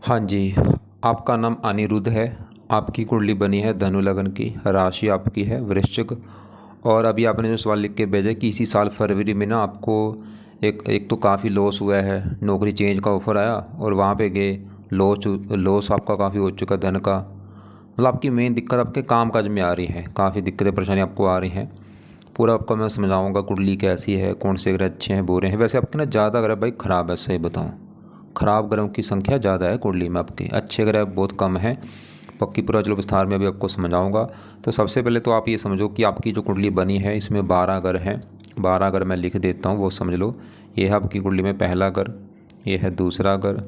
हाँ जी, आपका नाम अनिरुद्ध है। आपकी कुंडली बनी है धनु लगन की, राशि आपकी है वृश्चिक। और अभी आपने जो सवाल लिख के भेजा है कि इसी साल फरवरी में ना आपको एक एक तो काफ़ी लॉस हुआ है, नौकरी चेंज का ऑफ़र आया और वहाँ पे गए, लॉस लॉस आपका काफ़ी हो चुका धन का। मतलब आपकी मेन दिक्कत आपके काम काज में आ रही है, काफ़ी दिक्कतें परेशानी आपको आ रही हैं। पूरा आपका मैं समझाऊंगा कुंडली कैसी है, कौन से ग्रह अच्छे हैं बुरे हैं। वैसे आपके ना ज़्यादा ग्रह भाई ख़राब है, सही बताऊँ खराब ग्रहों की संख्या ज़्यादा है कुंडली में, आपके अच्छे ग्रह बहुत कम हैं। पक्की पूरा चलो विस्तार में अभी आपको समझाऊंगा। तो सबसे पहले तो आप ये समझो कि आपकी जो कुंडली बनी है इसमें 12 ग्रह हैं। 12 ग्रह मैं लिख देता हूँ, वो समझ लो। ये है आपकी कुंडली में पहला ग्रह, ये है दूसरा ग्रह,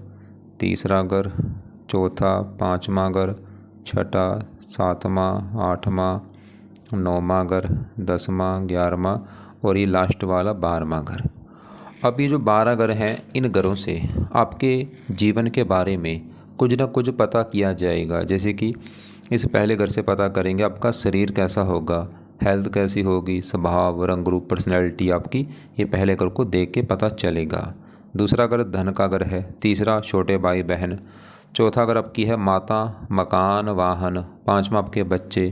तीसरा ग्रह, चौथा, पाँचवा ग्रह, छठा, सातवां, आठवां, नौवां ग्रह, 10वां, 11वां और ये लास्ट वाला 12वां ग्रह। अब ये जो 12 ग्रह हैं, इन ग्रहों से आपके जीवन के बारे में कुछ ना कुछ पता किया जाएगा। जैसे कि इस पहले घर से पता करेंगे आपका शरीर कैसा होगा, हेल्थ कैसी होगी, स्वभाव, रंग रूप, पर्सनैलिटी आपकी, ये पहले घर को देख के पता चलेगा। दूसरा घर धन का घर है, तीसरा छोटे भाई बहन, चौथा घर आपकी है माता, मकान, वाहन, पांचवा आपके बच्चे,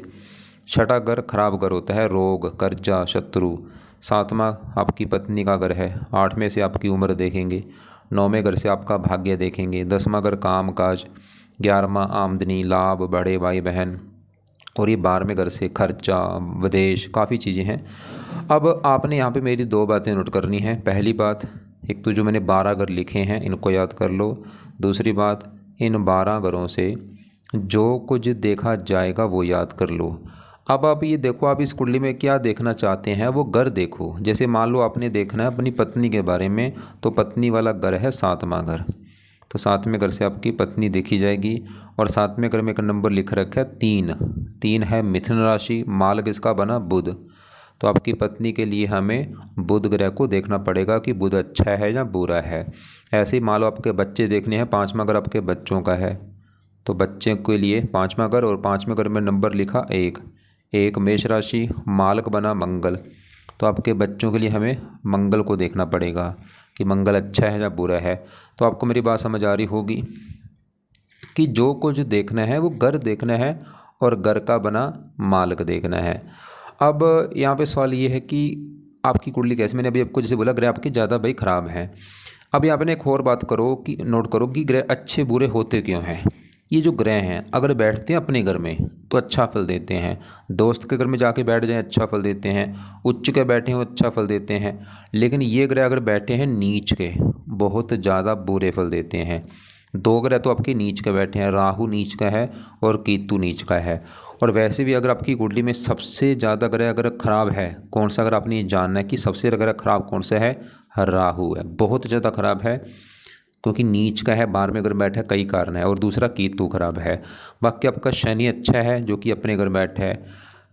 छठा घर खराब घर होता है, रोग, कर्जा, शत्रु, सातवां आपकी पत्नी का घर है, आठवें से आपकी उम्र देखेंगे, नौवें घर से आपका भाग्य देखेंगे, 10वां घर काम काज, 11वां आमदनी, लाभ, बड़े भाई बहन और ये 12वें घर से खर्चा, विदेश, काफ़ी चीज़ें हैं। अब आपने यहाँ पे मेरी दो बातें नोट करनी है। पहली बात, एक तो जो मैंने 12 घर लिखे हैं इनको याद कर लो। दूसरी बात, इन 12 घरों से जो कुछ देखा जाएगा वो याद कर लो। अब आप ये देखो, आप इस कुंडली में क्या देखना चाहते हैं वो घर देखो। जैसे मान लो आपने देखना है अपनी पत्नी के बारे में, तो पत्नी वाला घर है 7वां घर, तो 7वें घर से आपकी पत्नी देखी जाएगी। और 7वें घर में एक नंबर लिख रखा है 3, 3 है मिथुन राशि, माल किसका बना, बुध। तो आपकी पत्नी के लिए हमें बुध ग्रह को देखना पड़ेगा कि बुध अच्छा है या बुरा है। ऐसे ही मान लो आपके बच्चे देखने हैं, 5वां घर आपके बच्चों का है, तो बच्चे के लिए 5वां घर, और 5वें घर में नंबर लिखा 1, एक मेष राशि, मालक बना मंगल। तो आपके बच्चों के लिए हमें मंगल को देखना पड़ेगा कि मंगल अच्छा है या बुरा है। तो आपको मेरी बात समझ आ रही होगी कि जो कुछ देखना है वो घर देखना है और घर का बना मालक देखना है। अब यहाँ पे सवाल ये है कि आपकी कुंडली कैसे, मैंने अभी आपको जैसे बोला ग्रह आपके ज़्यादा भाई ख़राब हैं। अब यहाँ पे ना एक और बात करो कि नोट करो कि ग्रह अच्छे बुरे होते क्यों हैं। ये जो ग्रह हैं अगर बैठते हैं अपने घर में तो अच्छा फल देते हैं, दोस्त के घर में जाके बैठ जाएं अच्छा फल देते हैं, उच्च के बैठे हो अच्छा फल देते हैं। लेकिन ये ग्रह अगर बैठे हैं नीच के, बहुत ज़्यादा बुरे फल देते हैं। दो ग्रह तो आपके नीच के बैठे हैं, राहु नीच का है और केतु नीच का है। और वैसे भी अगर आपकी कुंडली में सबसे ज़्यादा ग्रह अगर खराब है कौन सा, अगर आपने ये जानना है कि सबसे ग्रह खराब कौन सा है, राहु है, बहुत ज़्यादा खराब है, क्योंकि नीच का है, 12वें घर बैठा है, कई कारण है। और दूसरा केतु खराब है। बाकी आपका शनि अच्छा है जो कि अपने घर बैठा है,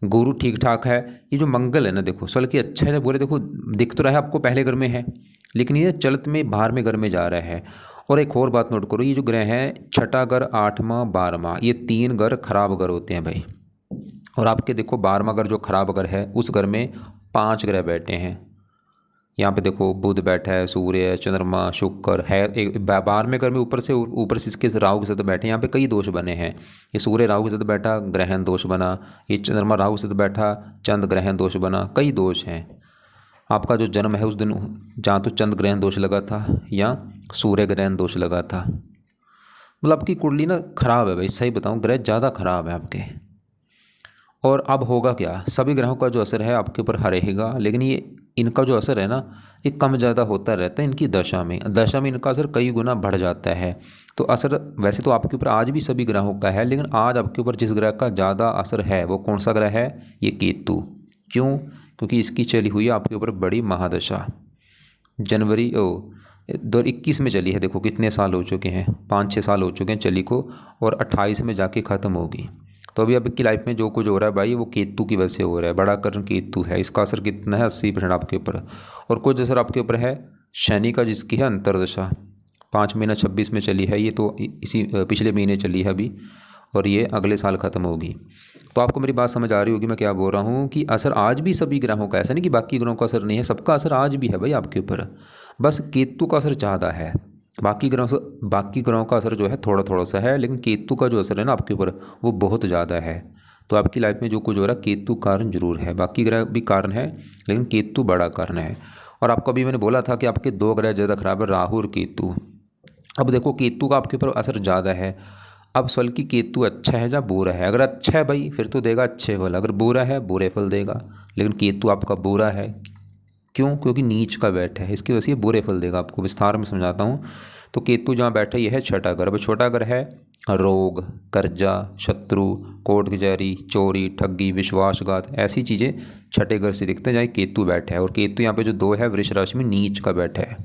गुरु ठीक ठाक है। ये जो मंगल है ना, देखो सल की अच्छा है बोले, देखो दिख तो रहा है आपको पहले घर में है, लेकिन ये चलत में 12वें घर में जा रहा है। और एक और बात नोट करो, ये जो ग्रह है छठा घर, 8वां, 12वां, ये 3 घर खराब घर होते हैं भाई। और आपके देखो 12वां घर जो खराब घर है उस घर में 5 ग्रह बैठे हैं। यहाँ पे देखो बुध बैठा है, सूर्य, चंद्रमा, शुक्र है, एक 12वें घर में ऊपर से इसके राहु के साथ बैठे हैं। यहाँ पे कई दोष बने हैं, ये सूर्य राहु के साथ बैठा, ग्रहण दोष बना, ये चंद्रमा राहु के साथ बैठा, चंद्र ग्रहण दोष बना, कई दोष हैं। आपका जो जन्म है उस दिन जहाँ तो चंद्र ग्रहण दोष लगा था या सूर्य ग्रहण दोष लगा था। मतलब आपकी कुंडली ना खराब है भाई, सही बताऊँ ग्रह ज़्यादा खराब है आपके। और अब होगा क्या, सभी ग्रहों का जो असर है आपके ऊपर रहेगा, लेकिन ये इनका जो असर है ना ये कम ज़्यादा होता रहता है। इनकी दशा में इनका असर कई गुना बढ़ जाता है। तो असर वैसे तो आपके ऊपर आज भी सभी ग्रहों का है, लेकिन आज आपके ऊपर जिस ग्रह का ज़्यादा असर है वो कौन सा ग्रह है, ये केतु। क्यों, क्योंकि इसकी चली हुई है आपके ऊपर बड़ी महादशा। जनवरी 2021 में चली है, देखो कितने साल हो चुके हैं, 5-6 साल हो चुके हैं चली को, और 28 में जाके ख़त्म होगी। तो अभी आपकी लाइफ में जो कुछ हो रहा है भाई वो केतु की वजह से हो रहा है, बड़ा कारण केतु है। इसका असर कितना है, 80% आपके ऊपर। और कुछ असर आपके ऊपर है शनि का, जिसकी है अंतरदशा, 5 महीना 26 में चली है ये, तो इसी पिछले महीने चली है अभी, और ये अगले साल ख़त्म होगी। तो आपको मेरी बात समझ आ रही होगी मैं क्या बोल रहा हूँ कि असर आज भी सभी ग्रहों का, ऐसा नहीं कि बाकी ग्रहों का असर नहीं है, सबका असर आज भी है भाई आपके ऊपर, बस केतु का असर ज़्यादा है। बाकी ग्रहों का असर जो है थोड़ा थोड़ा सा है, लेकिन केतु का जो असर है ना आपके ऊपर वो बहुत ज़्यादा है। तो आपकी लाइफ में जो कुछ हो रहा है केतु कारण जरूर है, बाकी ग्रह भी कारण है लेकिन केतु बड़ा कारण है। और आपको अभी मैंने बोला था कि आपके दो ग्रह ज़्यादा खराब है, राहु और केतु। अब देखो केतु का आपके ऊपर असर ज़्यादा है। अब सवाल कि केतु अच्छा है या बुरा है। अगर अच्छा है भाई फिर तो देगा अच्छे फल, अगर बुरा है बुरे फल देगा। लेकिन केतु आपका बुरा है, क्यों? क्योंकि नीच का बैठ है, इसकी वजह से ये बुरे फल देगा। आपको विस्तार में समझाता हूँ। तो केतु जहाँ बैठा यह है छठा घर। अब छोटा घर है रोग, कर्जा, शत्रु, कोर्ट कचहरी, चोरी, ठगी, विश्वासघात, ऐसी चीज़ें छठे घर से दिखते हैं जहाँ केतु बैठा है। और केतु यहाँ पे जो दो है वृष राशि में नीच का बैठा है।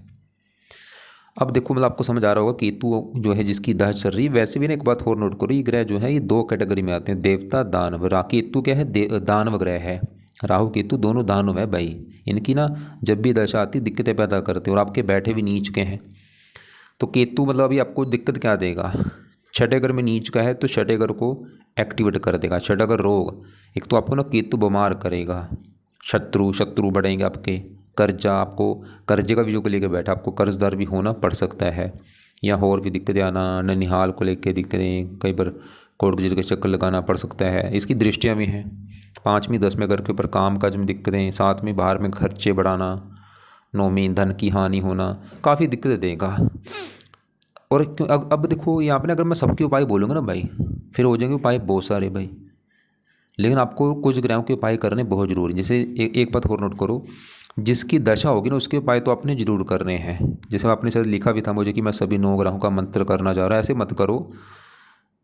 अब देखो मतलब आपको समझ आ रहा होगा केतु जो है जिसकी दशा चल रही है। वैसे भी ना एक बात और नोट करो, ये ग्रह जो है ये दो कैटेगरी में आते हैं, देवता दानव। केतु क्या है? दानव ग्रह है। राहु केतु दोनों दानव है भाई। इनकी ना जब भी दशा आती दिक्कतें पैदा करते हैं, और आपके बैठे भी नीच के हैं। तो केतु मतलब अभी आपको दिक्कत क्या देगा? छठे घर में नीच का है तो छठे घर को एक्टिवेट कर देगा। छठा घर रोग, एक तो आपको ना केतु बीमार करेगा। शत्रु बढ़ेंगे आपके। कर्जा, आपको कर्जे का भी जो को लेकर बैठा, आपको कर्जदार भी होना पड़ सकता है। या और भी दिक्कतें आना, ननिहाल को लेकर दिक्कतें, कई बार कोर्ट कचहरी के चक्कर लगाना पड़ सकता है। इसकी दृष्टियाँ भी हैं। 5वीं 10वें घर के ऊपर काम काज में दिक्कतें, 7वीं बाहर में खर्चे बढ़ाना, 9वीं धन की हानि होना, काफ़ी दिक्कतें देगा। और क्यों अब देखो यहाँ पे ना अगर मैं सबके उपाय बोलूँगा ना भाई फिर हो जाएंगे उपाय बहुत सारे भाई। लेकिन आपको कुछ ग्रहों के उपाय करने बहुत ज़रूरी है। जैसे एक बात और नोट करो, जिसकी दशा होगी ना उसके उपाय तो आपने जरूर करने हैं। जैसे आपने शायद लिखा भी था मुझे कि मैं सभी 9 ग्रहों का मंत्र करना चाह रहा, ऐसे मत करो।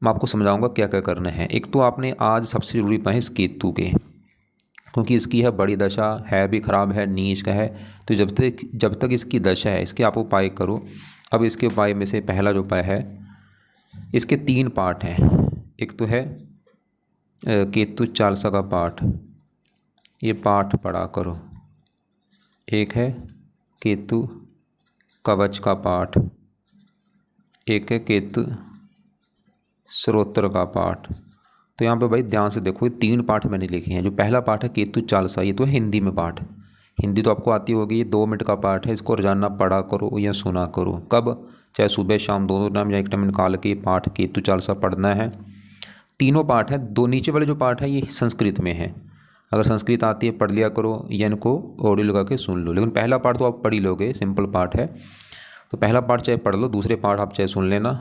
मैं आपको समझाऊंगा क्या क्या करना है। एक तो आपने आज सबसे जरूरी उपाय है इस केतु के, क्योंकि इसकी है बड़ी दशा, है भी खराब है, नीच का है। तो जब तक इसकी दशा है इसके आप उपाय करो। अब इसके उपाय में से पहला जो उपाय है, इसके 3 पार्ट हैं। एक तो है केतु चालीसा का पाठ, ये पाठ पढ़ा करो। एक है केतु कवच का पाठ, एक है केतु स्रोत्र का पाठ। तो यहाँ पे भाई ध्यान से देखो, ये 3 पाठ मैंने लिखे हैं। जो पहला पाठ है केतु चालीसा, ये तो है हिंदी में पाठ, हिंदी तो आपको आती होगी। ये 2 मिनट का पाठ है, इसको रोजाना पढ़ा करो या सुना करो। कब? चाहे सुबह शाम दोनों टाइम या एक टाइम निकाल के पाठ केतु चालीसा पढ़ना है। तीनों पाठ है। दो नीचे वाले जो पाठ है ये संस्कृत में है, अगर संस्कृत आती है पढ़ लिया करो या इनको ऑडियो लगा के सुन लो। लेकिन पहला पाठ तो आप पढ़ ही लोगे, सिंपल पाठ है। तो पहला पाठ चाहे पढ़ लो, दूसरे पाठ आप चाहे सुन लेना,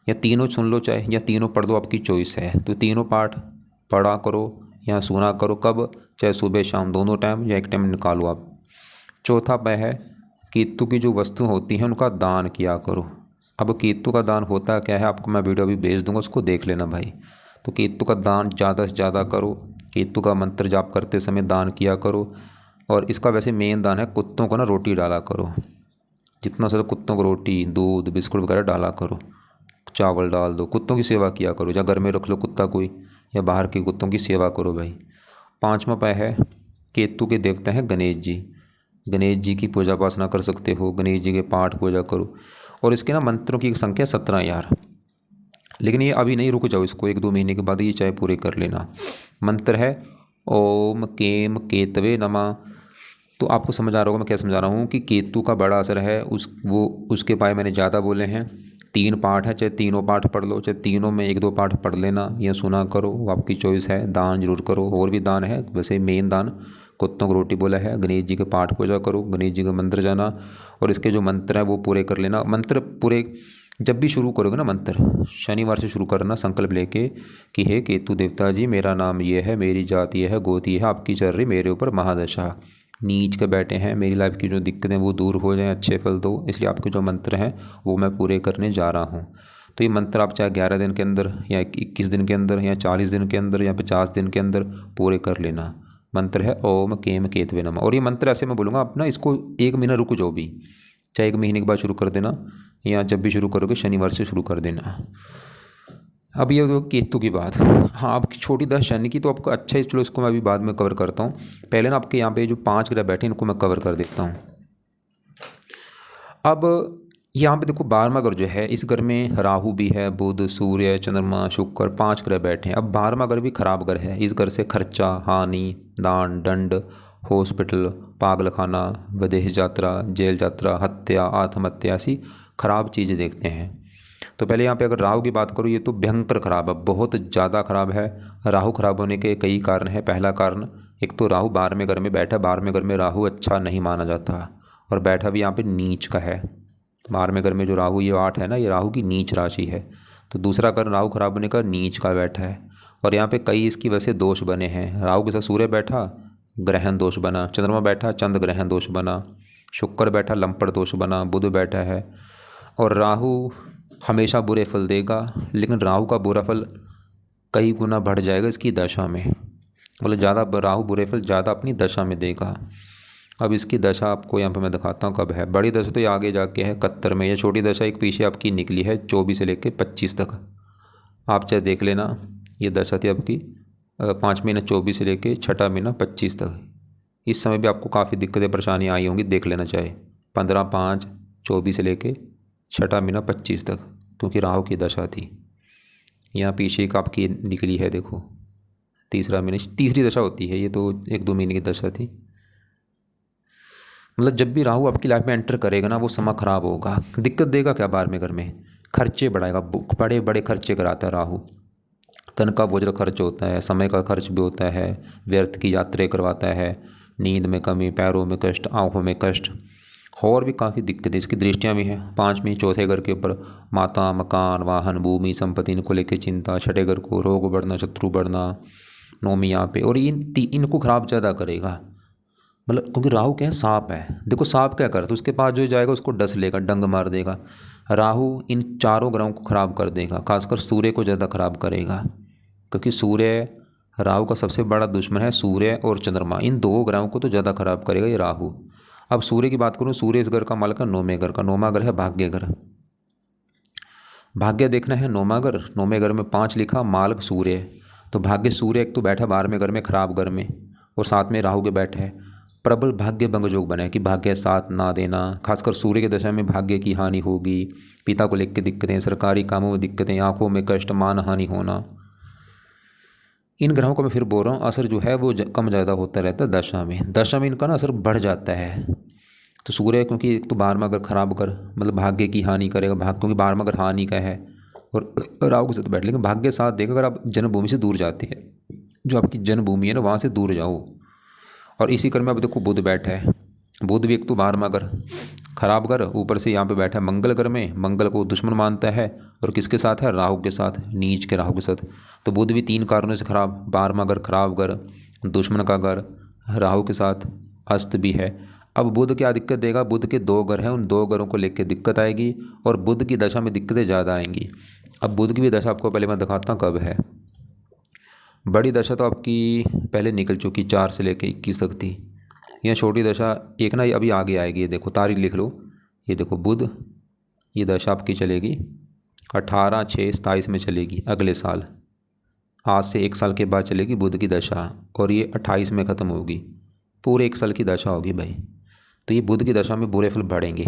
या तीनों सुन लो चाहे, या तीनों पढ़ दो, आपकी चॉइस है। तो तीनों पाठ पढ़ा करो या सुना करो। कब? चाहे सुबह शाम दोनों टाइम या एक टाइम निकालो आप। चौथा उपाय है केतु की जो वस्तु होती हैं उनका दान किया करो। अब केतु का दान होता क्या है आपको मैं वीडियो भी भेज दूंगा, उसको देख लेना भाई। तो केतु का दान ज़्यादा से ज़्यादा करो। केतु का मंत्र जाप करते समय दान किया करो। और इसका वैसे मेन दान है कुत्तों को ना रोटी डाला करो। जितना सारा कुत्तों को रोटी, दूध, बिस्कुट वगैरह डाला करो। चावल डाल दो, कुत्तों की सेवा किया करो। या घर में रख लो कुत्ता कोई, या बाहर के कुत्तों की सेवा करो भाई। 5वां उपाय है केतु के देवता हैं गणेश जी। गणेश जी की पूजा उपासना कर सकते हो, गणेश जी के पाठ पूजा करो। और इसके ना मंत्रों की संख्या 17,000। लेकिन ये अभी नहीं, रुक जाओ, इसको 1-2 महीने के बाद ये चाहे पूरे कर लेना। मंत्र है ओम केम केतवे नमः। तो आपको समझ आ रहा होगा मैं क्या समझा रहा हूँ कि केतु का बड़ा असर है, उसके उपाय मैंने ज़्यादा बोले हैं। 3 पाठ है, चाहे तीनों पाठ पढ़ लो, चाहे तीनों में 1-2 पाठ पढ़ लेना या सुना करो, वो आपकी चॉइस है। दान जरूर करो, और भी दान है, वैसे मेन दान कुत्तों को रोटी बोला है। गणेश जी के पाठ पूजा करो, गणेश जी का मंत्र जाना, और इसके जो मंत्र है वो पूरे कर लेना। मंत्र पूरे जब भी शुरू करोगे ना मंत्र, शनिवार से शुरू करना संकल्प लेके कि हे केतु देवता जी, मेरा नाम ये है, मेरी जात ये है, गोत ये है, आपकी चल रही मेरे ऊपर महादशा, नीच के बैठे हैं, मेरी लाइफ की जो दिक्कतें वो दूर हो जाएं, अच्छे फल दो, इसलिए आपके जो मंत्र हैं वो मैं पूरे करने जा रहा हूँ। तो ये मंत्र आप चाहे 11 दिन के अंदर या 21 दिन के अंदर या 40 दिन के अंदर या 50 दिन के अंदर पूरे कर लेना। मंत्र है ओम केम केतवे नमः। और ये मंत्र ऐसे मैं बोलूँगा, आप ना इसको 1 महीना रुक जाओ भी, चाहे 1 महीने के बाद शुरू कर देना, या जब भी शुरू करोगे शनिवार से शुरू कर देना। अब ये तो केतु की बात। हाँ, आपकी छोटी दशा शनि की तो आपको अच्छा है, चलो इसको मैं अभी बाद में कवर करता हूँ। पहले ना आपके यहाँ पे जो 5 ग्रह बैठे इनको मैं कवर कर देता हूँ। अब यहाँ पे देखो 12वां घर जो है, इस घर में राहु भी है, बुध, सूर्य, चंद्रमा, शुक्र, 5 ग्रह बैठे हैं। अब 12वां घर भी खराब घर है। इस घर से खर्चा, हानि, दान, दंड, हॉस्पिटल, पागल खाना, विदेश यात्रा, जेल यात्रा, हत्या, आत्महत्या, ऐसी ख़राब चीज़ें देखते हैं। तो पहले यहाँ पे अगर राहु की बात करूँ, ये तो भयंकर ख़राब है, बहुत ज़्यादा ख़राब है। राहु ख़राब होने के कई कारण हैं। पहला कारण, एक तो राहु 12वें घर में बैठा। 12वें घर में राहु अच्छा नहीं माना जाता, और बैठा भी यहाँ पे नीच का है। 12वें घर में जो राहु, ये 8 है ना, ये राहु की नीच राशि है। तो दूसरा कारण राहु खराब होने का, नीच का बैठा है। और यहाँ पे कई इसकी वजह से दोष बने हैं। राहु के साथ सूर्य बैठा, ग्रहण दोष बना। चंद्रमा बैठा, चंद्र ग्रहण दोष बना। शुक्र बैठा, लंपट दोष बना। बुध बैठा है। और राहु हमेशा बुरे फल देगा, लेकिन राहु का बुरा फल कई गुना बढ़ जाएगा इसकी दशा में। मतलब ज़्यादा राहु बुरे फल ज़्यादा अपनी दशा में देगा। अब इसकी दशा आपको यहाँ पे मैं दिखाता हूँ कब है। बड़ी दशा तो ये आगे जाके है 71 में। ये छोटी दशा एक पीछे आपकी निकली है 24 से लेकर 25 तक। आप चाहे देख लेना, ये दशा थी आपकी 5 महीना 24 से लेकर 6ठा महीना 25 तक। इस समय भी आपको काफ़ी दिक्कतें परेशानियाँ आई होंगी, देख लेना चाहे 15/5/24 से लेकर 6ठा महीना 25 तक, क्योंकि राहु की दशा थी। यहाँ पीछे एक आपकी निकली है, देखो तीसरा महीने, तीसरी दशा होती है ये, तो 1-2 महीने की दशा थी। मतलब जब भी राहु आपकी लाइफ में एंटर करेगा ना, वो समय खराब होगा। दिक्कत देगा क्या? 12वें घर में खर्चे बढ़ाएगा, बड़े बड़े खर्चे कराता है राहु। धन का बोझ खर्च होता है, समय का खर्च भी होता है, व्यर्थ की यात्राएं करवाता है, नींद में कमी, पैरों में कष्ट, आँखों में कष्ट, और भी काफ़ी दिक्कतें। इसकी दृष्टियाँ भी हैं। 5वीं चौथे घर के ऊपर माता, मकान, वाहन, भूमि, संपत्ति, इनको लेकर चिंता। 6ठे घर को रोग बढ़ना, शत्रु बढ़ना। 9वीं यहाँ पे, और इनको खराब ज़्यादा करेगा। मतलब क्योंकि राहु क्या है, सांप है। देखो सांप क्या करता है, उसके पास जो जाएगा उसको डस लेगा, डंग मार देगा। राहु इन चारों ग्रहों को खराब कर देगा, खासकर सूर्य को ज़्यादा खराब करेगा, क्योंकि सूर्य राहु का सबसे बड़ा दुश्मन है। सूर्य और चंद्रमा, इन दो ग्रहों को तो ज़्यादा खराब करेगा ये राहु। अब सूर्य की बात करूँ, सूर्य इस घर का मालिक है 9वें घर का। 9वां घर है भाग्य घर। भाग्य देखना है 9वां घर। 9वें घर में 5 लिखा, मालिक सूर्य। तो भाग्य सूर्य एक तो बैठा 12वें घर में, खराब घर में, और साथ में राहु के बैठे है। प्रबल भाग्य भंग योग बना है कि भाग्य साथ ना देना। खासकर सूर्य की दशा में भाग्य की हानि होगी, पिता को लेकर दिक्कतें, सरकारी कामों में दिक्कतें, आंखों में कष्ट, मान हानि होना। इन ग्रहों का मैं फिर बोल रहा हूँ, असर जो है वो कम ज़्यादा होता रहता है दशा में। दशा में इनका ना असर बढ़ जाता है। तो सूर्य क्योंकि एक तो 12वां घर खराब कर, मतलब भाग्य की हानि करेगा, क्योंकि 12वां घर हानि का है, और राहु के साथ बैठ, लेकिन भाग्य साथ देगा अगर आप जन्मभूमि से दूर जाते हैं। जो आपकी जन्मभूमि है ना, वहाँ से दूर जाओ। और इसी घर में अब देखो बुध बैठा है। बुध भी एक तो 12वां घर खराब घर, ऊपर से यहाँ पे बैठा है मंगल घर में। मंगल को दुश्मन मानता है, और किसके साथ है? राहु के साथ, नीच के राहु के साथ। तो बुध भी 3 कारणों से खराब। 12वां घर खराब घर, दुश्मन का घर, राहु के साथ अस्त भी है। अब बुध क्या दिक्कत देगा? बुध के 2 घर हैं, उन 2 घरों को लेकर दिक्कत आएगी, और बुध की दशा में दिक्कतें ज़्यादा आएंगी। अब बुध की भी दशा आपको पहले मैं दिखाता हूँ कब है। बड़ी दशा तो आपकी पहले निकल चुकी, 4 से लेकर 21 तक थी। यह छोटी दशा एक ना अभी आगे आएगी। ये देखो तारीख लिख लो, ये देखो बुध, ये दशा आपकी चलेगी 18/6/27 में चलेगी, अगले साल। आज से 1 साल के बाद चलेगी बुध की दशा, और ये 28 में ख़त्म होगी। पूरे 1 साल की दशा होगी भाई। तो ये बुध की दशा में बुरे फल बढ़ेंगे।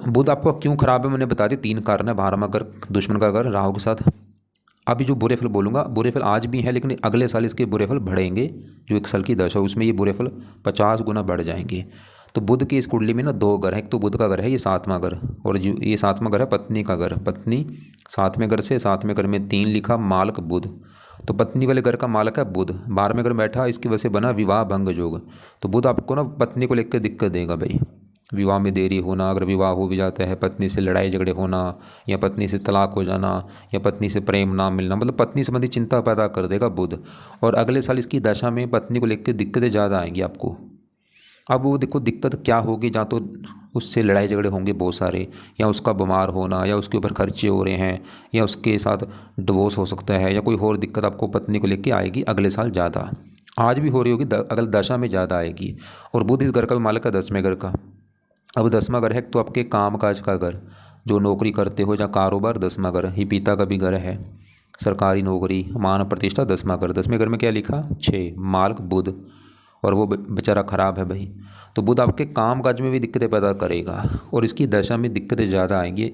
बुध आपको क्यों खराब है मैंने बता दी, 3 कारण है। 12वां घर दुश्मन का घर, राहु के साथ। अभी जो बुरे फल बोलूँगा, बुरे फल आज भी हैं, लेकिन अगले साल इसके बुरे फल बढ़ेंगे। जो 1 साल की दशा उसमें ये बुरे फल 50 गुना बढ़ जाएंगे। तो बुध की इस कुंडली में ना 2 घर है। एक तो बुध का घर है, ये 7वां घर, और जो ये 7वां घर है पत्नी का घर। पत्नी 7वें घर से, 7वें घर में 3 लिखा, मालक बुध। तो पत्नी वाले घर का मालक है बुध। 12वें घर में बैठा, इसकी वजह से बना विवाह भंग योग। तो बुध आपको ना पत्नी को लेकर दिक्कत देगा भाई। विवाह में देरी होना, अगर विवाह हो भी जाता है, पत्नी से लड़ाई झगड़े होना, या पत्नी से तलाक हो जाना, या पत्नी से प्रेम ना मिलना, मतलब पत्नी संबंधी चिंता पैदा कर देगा बुध। और अगले साल इसकी दशा में पत्नी को लेकर दिक्कतें ज़्यादा आएंगी आपको। अब वो देखो दिक्कत क्या होगी, जहाँ तो उससे लड़ाई झगड़े होंगे बहुत सारे, या उसका बीमार होना, या उसके ऊपर खर्चे हो रहे हैं, या उसके साथ डिवोर्स हो सकता है, या कोई और दिक्कत आपको पत्नी को लेकर आएगी अगले साल ज़्यादा। आज भी हो रही होगी, अगले दशा में ज़्यादा आएगी। और बुध इस घर का मालिक है 10वें घर का। अब 10वां घर है तो आपके काम काज का घर, जो नौकरी करते हो या कारोबार, 10वां घर ही पिता का भी घर है। सरकारी नौकरी, मान प्रतिष्ठा, 10वां घर। 10वें घर में क्या लिखा? 6, मालक बुध, और वो बेचारा खराब है भाई। तो बुध आपके काम काज में भी दिक्कतें पैदा करेगा, और इसकी दशा में दिक्कतें ज़्यादा आएंगी।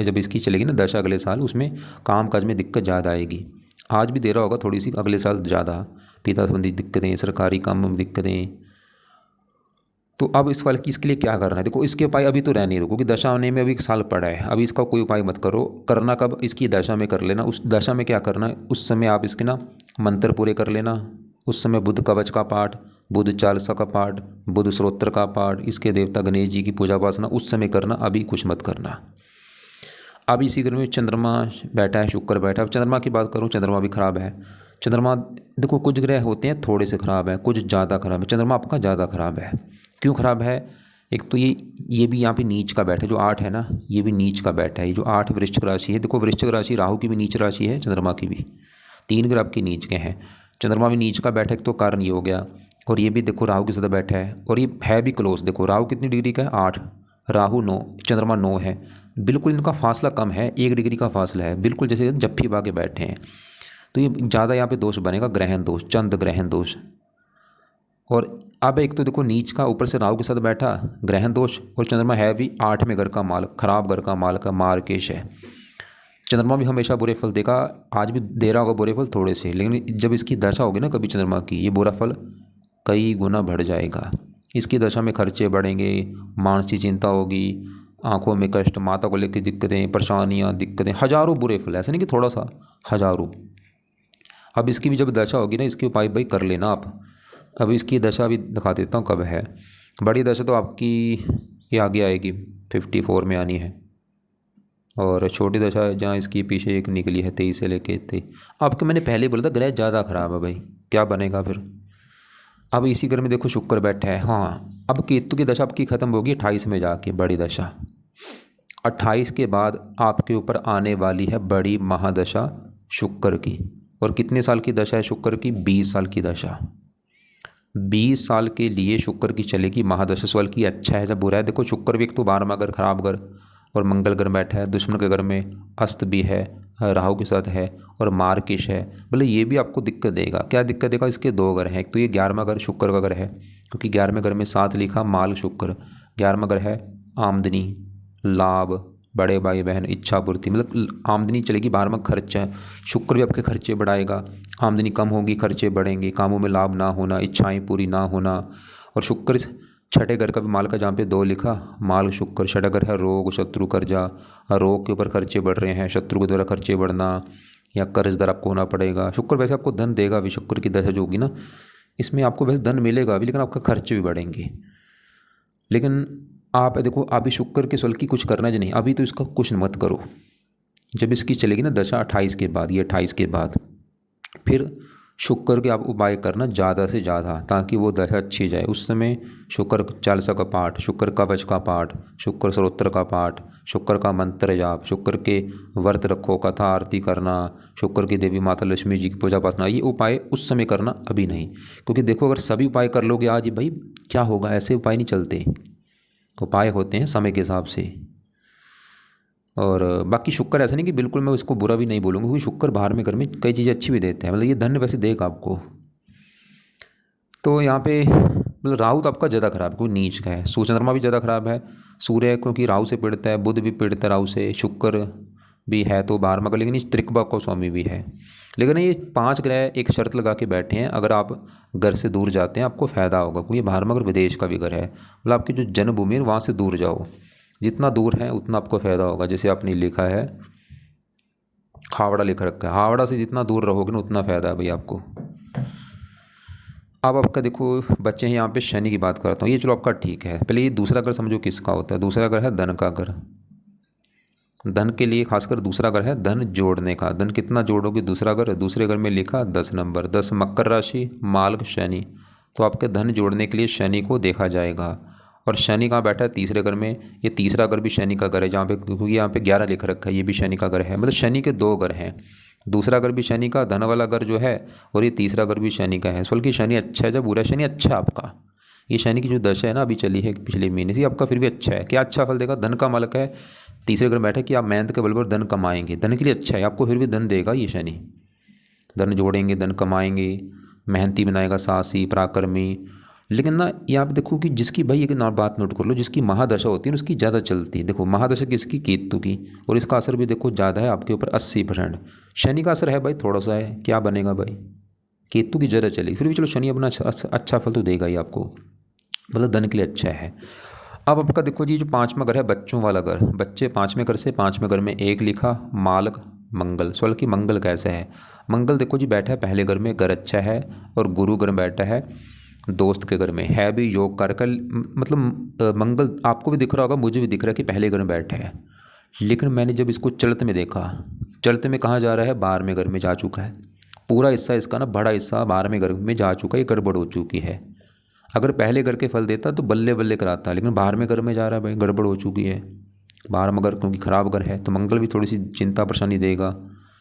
जब इसकी चलेगी ना दशा अगले साल, उसमें काम काज में दिक्कत ज़्यादा आएगी। आज भी दे रहा होगा थोड़ी सी, अगले साल ज़्यादा। पिता संबंधी दिक्कतें, सरकारी काम में दिक्कतें, तो अब इस वाले की इसके लिए क्या करना है, देखो इसके उपाय अभी तो रह नहीं, क्योंकि दशा आने में अभी 1 साल पड़ा है, अभी इसका कोई उपाय मत करो। करना कब, इसकी दशा में कर लेना। उस दशा में क्या करना है, उस समय आप इसके ना मंत्र पूरे कर लेना। उस समय बुध कवच का पाठ, बुध चालीसा का पाठ, बुध स्त्रोत्र का पाठ, इसके देवता गणेश जी की पूजा उपासना उस समय करना, अभी कुछ मत करना। अब इसी ग्रह में चंद्रमा बैठा है, शुक्र बैठा है। अब चंद्रमा की बात करूँ, चंद्रमा भी खराब है। चंद्रमा देखो कुछ ग्रह होते हैं थोड़े से खराब है, कुछ ज़्यादा खराब है। चंद्रमा आपका ज़्यादा खराब है। क्यों खराब है, एक तो ये भी यहाँ पे नीच का बैठा है, जो 8 है ना, ये भी नीच का बैठा है। ये जो 8 वृश्चिक राशि है, देखो वृश्चिक राशि राहु की भी नीच राशि है, चंद्रमा की भी, 3 ग्रह आपकी नीच के हैं। चंद्रमा भी नीच का बैठा है, तो कारण ये हो गया। और ये भी देखो राहु के साथ बैठा है, और ये है भी क्लोज। देखो राहु कितनी डिग्री का है, 8, राहु 9, चंद्रमा 9 है। बिल्कुल इनका फासला कम है, 1 डिग्री का फासला है, बिल्कुल जैसे जप्फी पा के बैठे हैं। तो ये ज़्यादा यहाँ पे दोष बनेगा, ग्रहण दोष, चंद्र ग्रहण दोष। और अब एक तो देखो नीच का, ऊपर से राहु के साथ बैठा, ग्रहण दोष। और चंद्रमा है भी 8 में घर का माल, खराब घर का माल का मार्केश है। चंद्रमा भी हमेशा बुरे फल देगा, आज भी दे रहा होगा बुरे फल थोड़े से, लेकिन जब इसकी दशा होगी ना कभी चंद्रमा की, ये बुरा फल कई गुना बढ़ जाएगा। इसकी दशा में खर्चे बढ़ेंगे, मानसिक चिंता होगी, आंखों में कष्ट, माता को लेकर दिक्कतें, परेशानियां, दिक्कतें, हजारों बुरे फल, ऐसे नहीं कि थोड़ा सा, हजारों। अब इसकी भी जब दशा होगी ना, इसके उपाय भाई कर लेना आप। अब इसकी दशा भी दिखा देता हूँ कब है। बड़ी दशा तो आपकी ये आगे आएगी, 54 में आनी है। और छोटी दशा जहाँ इसकी पीछे एक निकली है, 23 से लेके 23। आपको मैंने पहले बोला था ग्रह ज़्यादा खराब है भाई, क्या बनेगा फिर। अब इसी घर में देखो शुक्र बैठा है। हाँ, अब केतु की दशा आपकी खत्म होगी 28 में जाके, बड़ी दशा। 28 के बाद आपके ऊपर आने वाली है बड़ी महादशा शुक्र की। और कितने साल की दशा है शुक्र की, 20 साल की दशा। 20 साल के लिए शुक्र की चलेगी महादशा। सवाल की अच्छा है जब बुरा है, देखो शुक्र भी एक तो 12वां घर, खराब घर, और मंगल घर बैठा है दुश्मन के घर में, अस्त भी है, राहु के साथ है, और मार्केश है। बोले ये भी आपको दिक्कत देगा। क्या दिक्कत देगा, इसके 2 घर हैं। एक तो ये 11वां घर शुक्र का घर है, क्योंकि 11वें घर में 7 लिखा, माल शुक्र। 11वां घर है आमदनी, लाभ, बड़े भाई बहन, इच्छा पूर्ति, मतलब आमदनी चलेगी। 12वां खर्चा, शुक्र भी आपके खर्चे बढ़ाएगा, आमदनी कम होगी, खर्चे बढ़ेंगे, कामों में लाभ ना होना, इच्छाएं पूरी ना होना। और शुक्र 6ठे घर का भी माल का, जहाँ पे 2 लिखा, माल शुक्र। 6ठा घर है रोग, शत्रु, कर्जा, रोग के ऊपर खर्चे बढ़ रहे हैं, शत्रु के द्वारा खर्चे बढ़ना, या कर्जदार आपको होना पड़ेगा। शुक्र वैसे आपको धन देगा भी, शुक्र की दशा जो होगी ना, इसमें आपको वैसे धन मिलेगा अभी, लेकिन आपका खर्चे भी बढ़ेंगे। लेकिन आप देखो अभी शुक्र के सल की कुछ करना ही नहीं, अभी तो इसका कुछ मत करो। जब इसकी चलेगी ना दशा 28 के बाद, ये 28 के बाद फिर शुक्र के आप उपाय करना ज़्यादा से ज़्यादा, ताकि वो दशा अच्छी जाए। उस समय शुक्र चालीसा का पाठ, शुक्र कवच का पाठ, शुक्र स्त्रोत्र का पाठ, शुक्र का मंत्र जाप, शुक्र के व्रत रखो, कथा आरती करना, शुक्र की देवी माता लक्ष्मी जी की पूजा उपासना, ये उपाय उस समय करना, अभी नहीं। क्योंकि देखो अगर सभी उपाय कर लोगे आज ही भाई, क्या होगा, ऐसे उपाय नहीं चलते। उपाय होते हैं समय के हिसाब से। और बाकी शुक्र ऐसा नहीं कि बिल्कुल मैं इसको बुरा भी नहीं बोलूँगा, क्योंकि शुक्र बाहर में घर में कई चीज़ें अच्छी भी देते हैं, मतलब ये धन्य वैसे देगा आपको। तो यहाँ पे मतलब राहु तो आपका ज़्यादा खराब है, कोई नीच का है। चंद्रमा भी ज़्यादा खराब है, सूर्य क्योंकि राहु से पीड़ित है, बुध भी पीड़ित है राहु से, शुक्र भी है तो 12वां का, लेकिन ये त्रिकबा का स्वामी भी है। लेकिन ये 5 ग्रह एक शर्त लगा के बैठे हैं, अगर आप घर से दूर जाते हैं आपको फ़ायदा होगा, क्योंकि 12वां घर विदेश का भी घर है, मतलब आपकी जो जन्मभूमि है वहाँ से दूर जाओ, जितना दूर है उतना आपको फ़ायदा होगा। जैसे आपने लिखा है हावड़ा लिख रखा है, हावड़ा से जितना दूर रहोगे ना उतना फ़ायदा है भाई आपको। अब आपका देखो बच्चे हैं, यहाँ पे शनि की बात करता हूँ, ये चलो आपका ठीक है। पहले ये दूसरा घर समझो किसका होता है, दूसरा घर है धन का घर। धन के लिए खासकर दूसरा घर है धन जोड़ने का। धन कितना जोड़ोगे, दूसरा घर, दूसरे घर में लिखा 10 नंबर, 10 मकर राशि, मार्ग शनि। तो आपके धन जोड़ने के लिए शनि को देखा जाएगा। और शनि कहाँ बैठा है, तीसरे घर में। ये तीसरा घर भी शनि का घर है, जहाँ पे क्योंकि यहाँ पे 11 लिख रखा है, ये भी शनि का घर है। मतलब शनि के 2 घर हैं, दूसरा घर भी शनि का, धन वाला घर जो है, और ये तीसरा घर भी शनि का है। बल्कि शनि अच्छा है, जब बुरा शनि अच्छा है आपका। ये शनि की जो दशा है ना अभी चली है पिछले महीने से, आपका फिर भी अच्छा है। क्या अच्छा फल देगा, धन का मालक है, तीसरे घर बैठे कि आप मेहनत के बल पर धन कमाएंगे, धन के लिए अच्छा है, आपको फिर भी धन देगा ये शनि। धन जोड़ेंगे, धन कमाएंगे, मेहनती बनाएगा, साहसी, पराक्रमी। लेकिन ना ये आप देखो कि जिसकी भाई एक बात नोट कर लो, जिसकी महादशा होती है ना उसकी ज़्यादा चलती है। देखो महादशा किसकी, केतु की, और इसका असर भी देखो ज़्यादा है आपके ऊपर, 80%। शनि का असर है भाई थोड़ा सा है, क्या बनेगा भाई, केतु की ज़्यादा चलेगी। फिर भी चलो शनि अपना अच्छा फल तो देगा ही आपको। मतलब धन के लिए अच्छा है। अब आपका देखो जी, जो पाँचवा घर है बच्चों वाला घर, बच्चे पाँचवें घर से, पाँचवें घर में एक लिखा मालक मंगल। सवाल कि मंगल कैसे है। मंगल देखो जी बैठा है पहले घर में, घर अच्छा है, और गुरु घर में बैठा है दोस्त के घर में, है भी योग कारक मतलब मंगल आपको भी दिख रहा होगा, मुझे भी दिख रहा है कि पहले घर में बैठा है। लेकिन मैंने जब इसको चलते में देखा, चलते में कहाँ जा रहा है, 12वें घर में जा चुका है। पूरा हिस्सा इसका ना, बड़ा हिस्सा 12वें घर में जा चुका है, ये गड़बड़ हो चुकी है। अगर पहले घर के फल देता तो बल्ले बल्ले कराता, लेकिन 12वें घर में जा रहा है भाई, गड़बड़ हो चुकी है। 12वां घर क्योंकि खराब घर है, तो मंगल भी थोड़ी सी चिंता परेशानी देगा।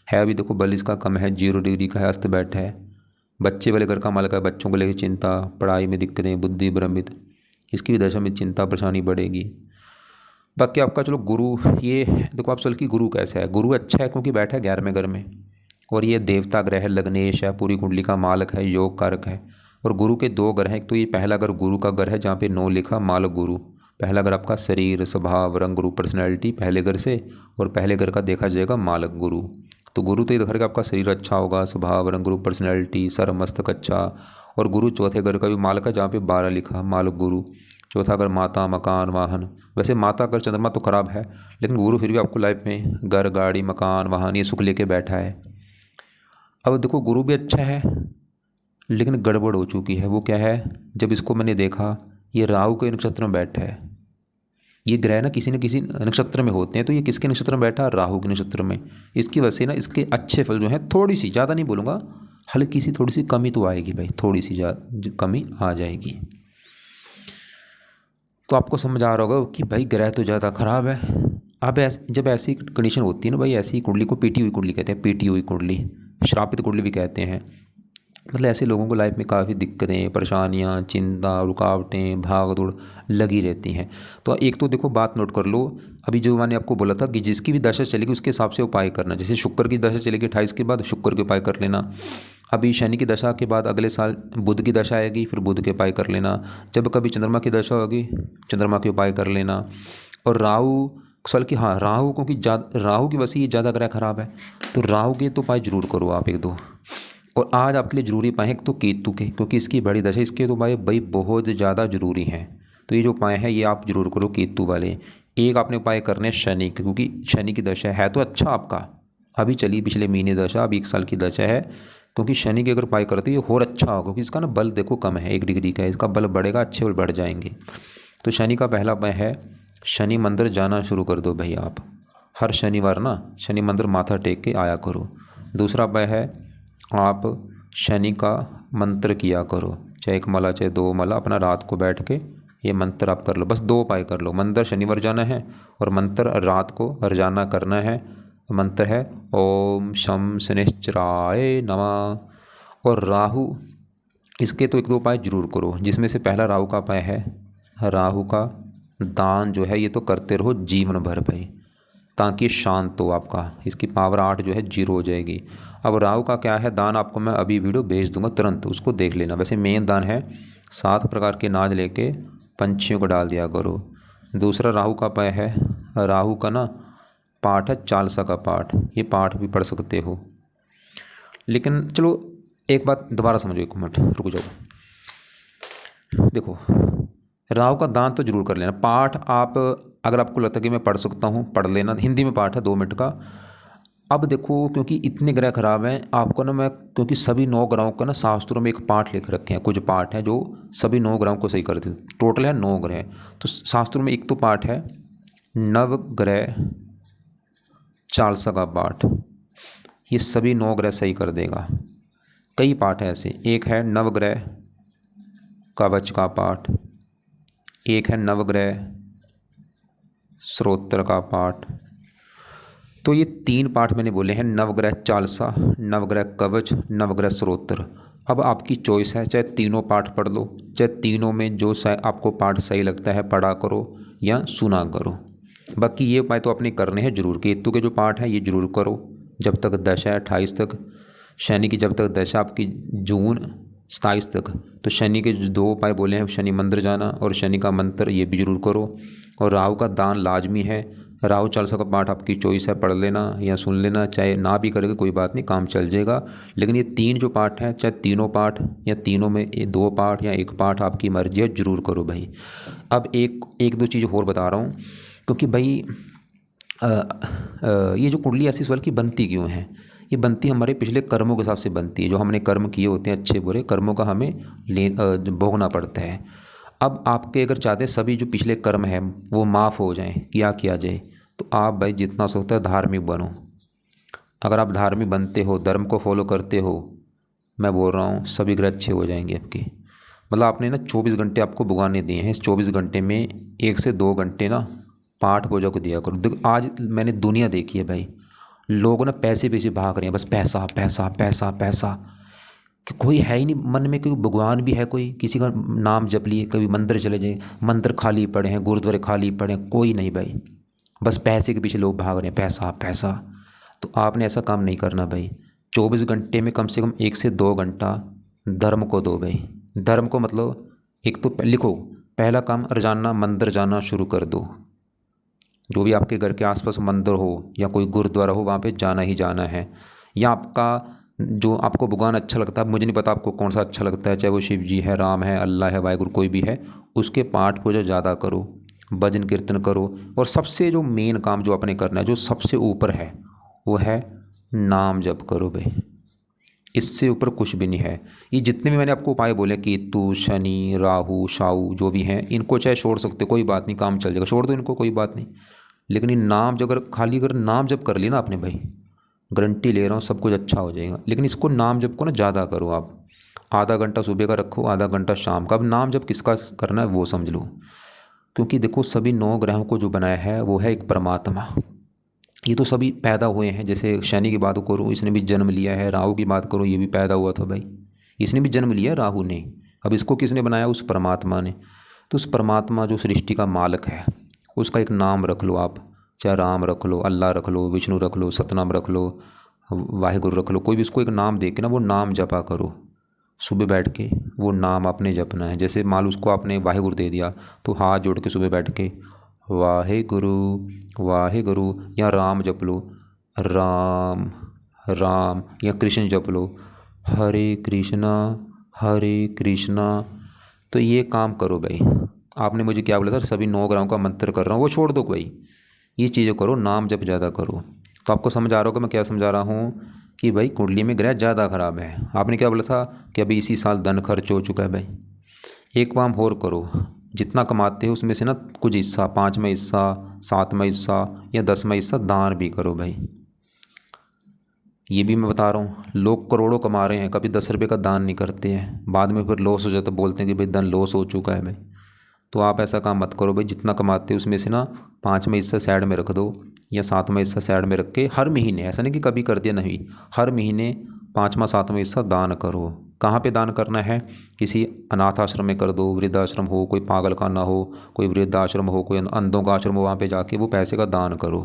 है अभी देखो बल इसका कम है, 0 डिग्री का है, अस्त बैठा है। बच्चे वाले घर का मालिक है, बच्चों को लेकर चिंता, पढ़ाई में दिक्कतें, बुद्धि भ्रमित, इसकी भी दशा में चिंता परेशानी बढ़ेगी। बाकी आपका चलो गुरु, ये देखो आप चल की गुरु कैसा है, गुरु अच्छा है क्योंकि बैठा है 11वें घर में, और ये देवता ग्रह है, लग्नेश है, पूरी कुंडली का मालक है, योग कारक है। और गुरु के 2 घर हैं, एक तो ये पहला घर गुरु का घर है जहाँ पे 9 लिखा मालक गुरु। पहला घर आपका शरीर स्वभाव रंग रूप पर्सनैलिटी पहले घर से, और पहले घर का देखा जाएगा मालक गुरु। तो गुरु तो ये घर का आपका शरीर अच्छा होगा, स्वभाव रंग रूप पर्सनैलिटी सर मस्तक अच्छा। और गुरु चौथे घर का भी मालक है जहाँ पे 12 लिखा मालक गुरु। चौथा घर माता मकान वाहन, वैसे माता घर चंद्रमा तो खराब है, लेकिन गुरु फिर भी आपको लाइफ में घर गाड़ी मकान वाहन ये सुख लेके बैठा है। अब देखो गुरु भी अच्छा है, लेकिन गड़बड़ हो चुकी है। वो क्या है, जब इसको मैंने देखा, ये राहु के नक्षत्र में बैठा है। ये ग्रह ना किसी न किसी नक्षत्र में होते हैं, तो ये किसके नक्षत्र में बैठा, राहु के नक्षत्र में। इसकी वजह से ना इसके अच्छे फल जो हैं, थोड़ी सी, ज़्यादा नहीं बोलूँगा, हल्की सी थोड़ी सी कमी तो आएगी भाई, थोड़ी सी कमी आ जाएगी। तो आपको समझ आ रहा होगा कि भाई ग्रह तो ज़्यादा खराब है। अब जब ऐसी कंडीशन होती है ना भाई, ऐसी कुंडली को पीटी हुई कुंडली कहते हैं, पीटी हुई कुंडली, श्रापित कुंडली भी कहते हैं। मतलब ऐसे लोगों को लाइफ में काफ़ी दिक्कतें परेशानियां चिंता रुकावटें भाग दौड़ लगी रहती हैं। तो एक तो देखो बात नोट कर लो, अभी जो मैंने आपको बोला था कि जिसकी भी दशा चलेगी उसके हिसाब से उपाय करना। जैसे शुक्र की दशा चलेगी 28 के बाद, शुक्र के उपाय कर लेना। अभी शनि की दशा के बाद अगले साल बुध की दशा आएगी, फिर बुध के उपाय कर लेना। जब कभी चंद्रमा की दशा होगी, चंद्रमा के उपाय कर लेना। और राहु सवाल कि हाँ, राहु क्योंकि राहु की वजह से ये ज़्यादा ग्रह खराब है, तो राहु के तो उपाय जरूर करो आप 1-2। और आज आपके लिए ज़रूरी उपाय है तो केतु के, क्योंकि इसकी बड़ी दशा, इसके तो उपाय भाई बहुत ज़्यादा ज़रूरी हैं। तो ये जो उपाय है ये आप जरूर करो केतु वाले। एक आपने उपाय करने शनि के, क्योंकि शनि की दशा है तो अच्छा आपका, अभी चली पिछले महीने दशा, अब 1 साल की दशा है। क्योंकि शनि के अगर उपाय करते हो ये और अच्छा होगा, क्योंकि इसका ना बल देखो कम है, 1 डिग्री का है, इसका बल बढ़ेगा, अच्छे बल बढ़ जाएंगे। तो शनि का पहला उपाय है शनि मंदिर जाना शुरू कर दो भाई आप, हर शनिवार ना शनि मंदिर माथा टेक के आया करो। दूसरा उपाय है आप शनि का मंत्र किया करो, चाहे 1 माला चाहे 2 माला, अपना रात को बैठ के ये मंत्र आप कर लो। बस 2 उपाय कर लो, मंदिर शनिवार जाना है और मंत्र रात को रोजाना करना है। मंत्र है ओम शम शनिश्चराय नमः। और राहु, इसके तो 1-2 उपाय जरूर करो, जिसमें से पहला राहु का उपाय है राहु का दान जो है ये तो करते रहो जीवन भर भाई, ताकि शांत हो आपका, इसकी पावर 8 जो है 0 हो जाएगी। अब राहु का क्या है दान, आपको मैं अभी वीडियो भेज दूंगा, तुरंत उसको देख लेना। वैसे मेन दान है 7 प्रकार के अनाज लेके पंछियों को डाल दिया करो। दूसरा राहु का उपाय है, राहु का ना पाठ है चालीसा का पाठ, ये पाठ भी पढ़ सकते हो। लेकिन चलो एक बात दोबारा समझो, 1 मिनट रुक जाओ। देखो राहु का दान तो जरूर कर लेना, पाठ आप अगर आपको लगता है कि मैं पढ़ सकता हूँ पढ़ लेना, हिंदी में पाठ है 2 मिनट का। अब देखो क्योंकि इतने ग्रह खराब हैं आपको ना, मैं क्योंकि सभी 9 ग्रहों का ना शास्त्रों में एक पाठ लिख रखे हैं, कुछ पाठ हैं जो सभी 9 ग्रहों को सही करते हैं, टोटल है 9 ग्रह। तो शास्त्रों में एक तो पाठ है नवग्रह चालीसा का पाठ, ये सभी 9 ग्रह सही कर देगा। कई पाठ है ऐसे, एक है नवग्रह कवच का पाठ, एक है नवग्रह स्रोत्र का पाठ। तो ये 3 पाठ मैंने बोले हैं, नवग्रह चालीसा, नवग्रह कवच, नवग्रह स्रोत्र। अब आपकी चॉइस है, चाहे तीनों पाठ पढ़ लो, चाहे तीनों में जो आपको पाठ सही लगता है पढ़ा करो या सुना करो। बाकी ये उपाय तो अपने करने हैं जरूर। केतु के जो पाठ हैं ये जरूर करो जब तक दशा है 28 तक, शनि की जब तक दशा आपकी जून 27 तक। तो शनि के जो 2 उपाय बोले हैं, शनि मंदिर जाना और शनि का मंत्र, ये भी जरूर करो। और राहु का दान लाजमी है, राहु चालीसा का पाठ आपकी चॉइस है, पढ़ लेना या सुन लेना, चाहे ना भी करेगा कोई बात नहीं, काम चल जाएगा। लेकिन ये 3 जो पाठ हैं, चाहे तीनों पाठ या तीनों में 2 पाठ या 1 पाठ, आपकी मर्जी है, ज़रूर करो भाई। अब एक दो चीज़ और बता रहा हूँ, क्योंकि भाई ये जो कुंडली ऐसी सवाल की बनती क्यों है, ये बनती हमारे पिछले कर्मों के हिसाब से बनती है। जो हमने कर्म किए होते हैं अच्छे बुरे कर्मों का हमें भोगना पड़ता है। अब आपके अगर चाहते हैं सभी जो पिछले कर्म हैं वो माफ़ हो जाएं, क्या किया जाए, तो आप भाई जितना हो सकता है धार्मिक बनो। अगर आप धार्मिक बनते हो, धर्म को फॉलो करते हो, मैं बोल रहा हूँ सभी ग्रह अच्छे हो जाएंगे आपके। मतलब आपने ना 24 घंटे आपको भुगाने दिए हैं, इस 24 घंटे में 1 से 2 घंटे ना पाठ पूजा को दिया करो। देखो आज मैंने दुनिया देखी है भाई, लोग ना पैसे पीछे भाग रहे हैं, बस पैसा पैसा पैसा पैसा, कि कोई है ही नहीं मन में, कोई भगवान भी है, कोई किसी का नाम जप लिए, कभी मंदिर चले जाए, मंदिर खाली पड़े हैं, गुरुद्वारे खाली पड़े हैं, कोई नहीं भाई, बस पैसे के पीछे लोग भाग रहे हैं, पैसा पैसा। तो आपने ऐसा काम नहीं करना भाई। 24 घंटे में कम से कम 1 से 2 घंटा धर्म को दो भाई। धर्म को मतलब एक तो लिखो, पहला काम रोजाना मंदिर जाना शुरू कर दो। जो भी आपके घर के आसपास मंदिर हो या कोई गुरुद्वारा हो, वहाँ पे जाना ही जाना है। या आपका जो आपको भगवान अच्छा लगता है, मुझे नहीं पता आपको कौन सा अच्छा लगता है, चाहे वो शिव जी है, राम है, अल्लाह है, वाहिगुरु कोई भी है, उसके पाठ पूजा ज़्यादा करो, भजन कीर्तन करो। और सबसे जो मेन काम जो आपने करना है, जो सबसे ऊपर है, वो है नाम जप करो भाई। इससे ऊपर कुछ भी नहीं है। ये जितने भी मैंने आपको उपाय बोले, केतु, शनि, राहु, शाहू जो भी हैं, इनको चाहे छोड़ सकते हो, कोई बात नहीं, काम चल जाएगा, छोड़ दो इनको, कोई बात नहीं। लेकिन ये नाम जो अगर नाम जप कर लिया ना आपने भाई, गारंटी ले रहा हूँ सब कुछ अच्छा हो जाएगा। लेकिन इसको नाम जप को ना ज़्यादा करो आप, आधा घंटा सुबह का रखो, आधा घंटा शाम का। अब नाम जप किसका करना है वो समझ लो, क्योंकि देखो सभी 9 ग्रहों को जो बनाया है वो है एक परमात्मा। ये तो सभी पैदा हुए हैं, जैसे शनि की बात करूँ, इसने भी जन्म लिया है। राहु की बात करूँ, ये भी पैदा हुआ था भाई, इसने भी जन्म लिया, राहु ने। अब इसको किसने बनाया, उस परमात्मा ने। तो उस परमात्मा जो सृष्टि का मालिक है, उसका एक नाम रख लो आप, चाहे राम रख लो, अल्लाह रख लो, विष्णु रख लो, सतनाम रख लो, वाहिगुरु रख लो, कोई भी उसको एक नाम दे के ना वो नाम जपा करो। सुबह बैठ के वो नाम आपने जपना है। जैसे मान लो उसको आपने वाहिगुरु दे दिया, तो हाथ जोड़ के सुबह बैठ के वाहिगुरु वाहिगुरु, या राम जप लो, राम राम, या कृष्ण जप लो, हरे कृष्णा हरे कृष्णा। तो ये काम करो भाई। आपने मुझे क्या बोला था, सभी 9 ग्रहों का मंत्र कर रहा हूँ, वो छोड़ दो भाई, ये चीज़ें करो, नाम जप ज़्यादा करो। तो आपको समझ आ रहा होगा मैं क्या समझा रहा हूँ, कि भाई कुंडली में ग्रह ज़्यादा खराब है। आपने क्या बोला था कि अभी इसी साल धन खर्च हो चुका है भाई। एक काम और करो, जितना कमाते हो उसमें से ना कुछ हिस्सा, 5वां हिस्सा, 7वां हिस्सा या 10वां हिस्सा दान भी करो भाई। ये भी मैं बता रहा हूँ, लोग करोड़ों कमा रहे हैं, कभी 10 रुपये का दान नहीं करते हैं, बाद में फिर लॉस हो जाता है, बोलते हैं कि भाई धन लॉस हो चुका है भाई। तो आप ऐसा काम मत करो भाई, जितना कमाते हो उसमें से ना 5वां हिस्सा साइड में रख दो, या 7वां हिस्सा साइड में रख के हर महीने, ऐसा नहीं कि कभी कर दिया, नहीं, हर महीने 5वां 7वां हिस्सा दान करो। कहाँ पे दान करना है, किसी अनाथ आश्रम में कर दो, वृद्धाश्रम हो, कोई पागल खाना हो, कोई वृद्धाश्रम हो, कोई अंधों का आश्रम हो, वहाँ पे जाके वो पैसे का दान करो।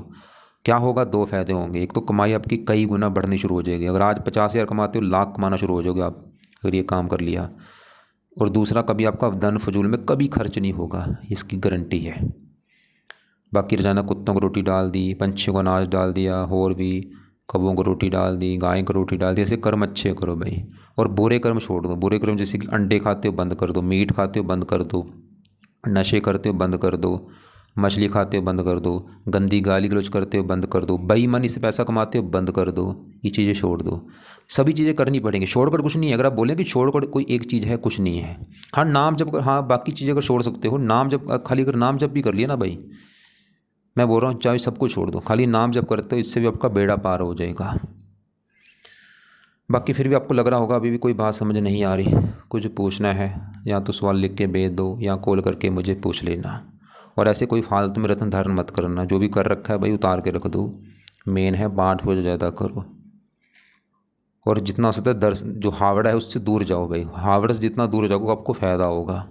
क्या होगा, 2 फायदे होंगे। एक तो कमाई आपकी कई गुना बढ़नी शुरू हो जाएगी। अगर आज 50,000 कमाते हो, लाख कमाना शुरू हो जाओगे आप, अगर ये काम कर लिया। और दूसरा, कभी आपका धन फजूल में कभी खर्च नहीं होगा, इसकी गारंटी है। बाकी रोजाना कुत्तों को रोटी डाल दी, पंछियों को अनाज डाल दिया, और भी कबों को रोटी डाल दी, गाय को रोटी डाल दी, ऐसे कर्म अच्छे करो भाई। और बुरे कर्म छोड़ दो। बुरे कर्म जैसे कि अंडे खाते हो बंद कर दो, मीट खाते हो बंद कर दो, नशे करते हो बंद कर दो, मछली खाते हो बंद कर दो, गंदी गाली गलौज करते हो बंद कर दो, बेईमानी से पैसा कमाते हो बंद कर दो। ये चीज़ें छोड़ दो, सभी चीज़ें करनी पड़ेंगी, छोड़कर कुछ नहीं है। अगर आप बोलें कि छोड़कर कोई एक चीज़ है, कुछ नहीं है। हाँ नाम जब, हाँ बाकी चीज़ें अगर छोड़ सकते हो, नाम जब खाली अगर नाम जब भी कर लिया ना भाई, मैं बोल रहा हूँ चाहे सब कुछ छोड़ दो, खाली नाम जब करते हो, इससे भी आपका बेड़ा पार हो जाएगा। बाकी फिर भी आपको लग रहा होगा अभी भी कोई बात समझ नहीं आ रही, कुछ पूछना है या तो सवाल लिख के भेज दो, या कॉल करके मुझे पूछ लेना। और ऐसे कोई फालतू में रत्न धारण मत करना, जो भी कर रखा है भाई उतार के रख दो। मेन है पाठ पूजा ज़्यादा करो, और जितना हो सकता है दर्श जो हावड़ा है उससे दूर जाओ भाई। हावड़ा से जितना दूर जाओगे आपको फ़ायदा होगा।